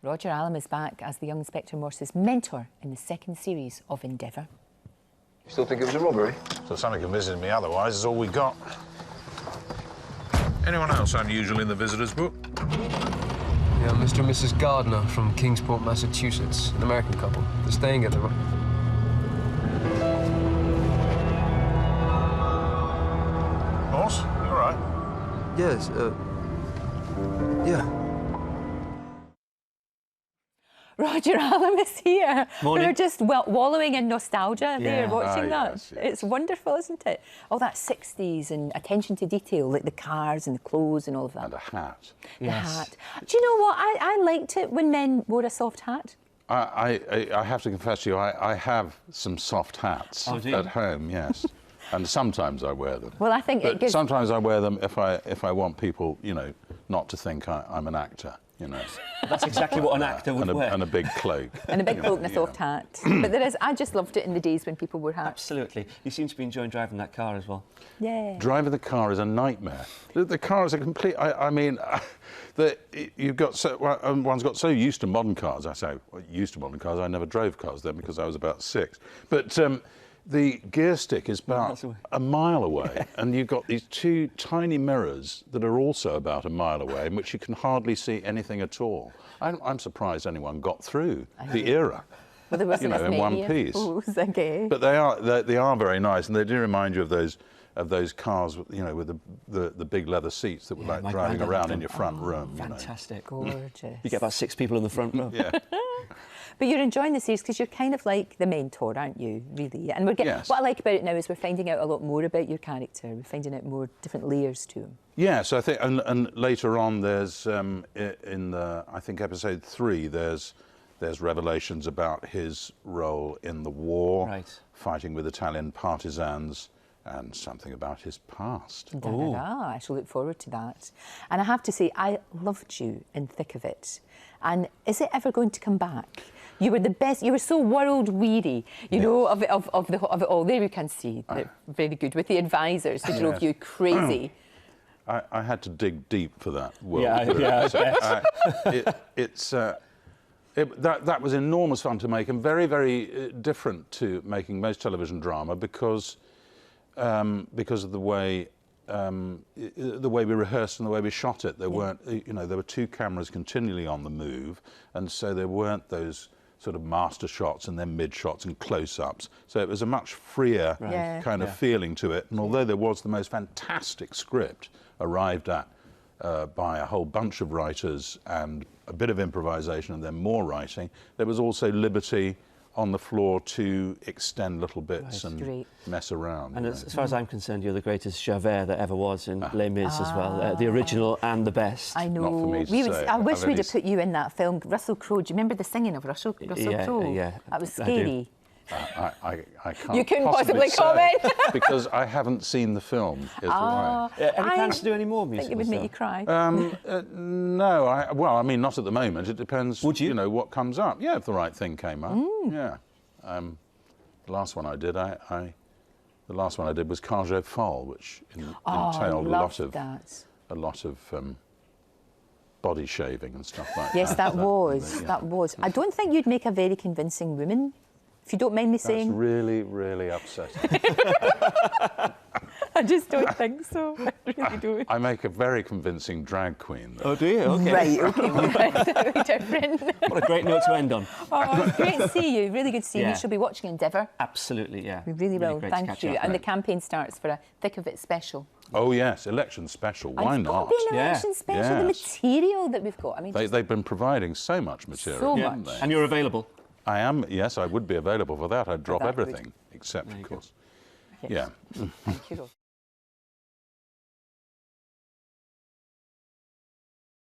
Roger Allam is back as the young Inspector Morse's mentor in the second series of Endeavour. You still think it was a robbery? So something convincing me otherwise is all we got. Anyone else unusual in the visitors' book? Yeah, Mr. and Mrs. Gardner from Kingsport, Massachusetts. An American couple. They're staying at the... Boss, you all right? Yes, yeah. Roger Allam is here. Morning. We're just wallowing in nostalgia there, watching that. Yes, yes. It's wonderful, isn't it? All that 60s and attention to detail, like the cars and the clothes and all of that. And a hat. The hat. Do you know what? I liked it when men wore a soft hat. I have to confess to you, I have some soft hats at home, yes. And sometimes I wear them. Well, I think it gives... Sometimes I wear them if I want people, you know, not to think I'm an actor, you know. That's exactly what an actor would wear. And a big cloak. And a big cloak and a soft hat. But there is... I just loved it in the days when people wore hats. Absolutely. You seem to be enjoying driving that car as well. Yeah. Driving the car is a nightmare. The car is a complete... I mean, you've got so... one's got so used to modern cars. I say used to modern cars. I never drove cars then because I was about 6. But... the gear stick is about a mile away, and you've got these 2 tiny mirrors that are also about a mile away, in which you can hardly see anything at all. I'm surprised anyone got through the era, Well, there wasn't in one piece. Okay. But they are very nice, and they do remind you of those cars, you know, with the big leather seats that were like driving around in your front room. Fantastic. You know. Gorgeous. You get about 6 people in the front row. Yeah. But you're enjoying the series because you're kind of like the mentor, aren't you, really? And we're getting... What I like about it now is we're finding out a lot more about your character. We're finding out more different layers to him. Yes, I think, and later on there's, in the, I think, episode 3, there's revelations about his role in the war, fighting with Italian partisans, and something about his past. I shall look forward to that. And I have to say, I loved you in Thick of It. And is it ever going to come back? You were the best. You were so world weary, you know, of it all. There you can see. Very good with the advisors who drove you crazy. I had to dig deep for that world. That was enormous fun to make, and very, very different to making most television drama because of the way we rehearsed and the way we shot it. There weren't, you know, there were 2 cameras continually on the move, and so there weren't those sort of master shots and then mid shots and close-ups. So it was a much freer kind of feeling to it. And although there was the most fantastic script arrived at by a whole bunch of writers and a bit of improvisation and then more writing, there was also liberty on the floor to extend little bits and mess around. And as far as I'm concerned, you're the greatest Javert that ever was in Les Mis as well. The original and the best. I know. Not for me to say. I wish we'd have put you in that film. Russell Crowe, do you remember the singing of Russell Crowe? Yeah. That was scary. I can't. You couldn't possibly comment because I haven't seen the film. Is why. Any plans to do any more musicals? I think it would make you cry. No, well, I mean, not at the moment. It depends. Would you know what comes up? Yeah, if the right thing came up. Yeah. The last one I did, the last one I did was Cage Folle, which entailed a lot of body shaving and stuff like that. Yes, that was. I don't think you'd make a very convincing woman, if you don't mind me saying. That's really, really upsetting. I just don't think so. I really don't. I make a very convincing drag queen, though. Oh, do you? Okay. Right, OK, well, that's very different. What a great note to end on. Oh, great to see you. Really good to see you. We shall be watching Endeavour. Absolutely, yeah. We really will. Thank you. And the campaign starts for a Thick of It special. Oh, yes, election special. Why not? It's got to be an election special. The material that we've got. I mean, they've been providing so much material. So much. And you're available? I am, yes, I would be available for that. I'd drop everything, except, of course. Yeah. Thank you.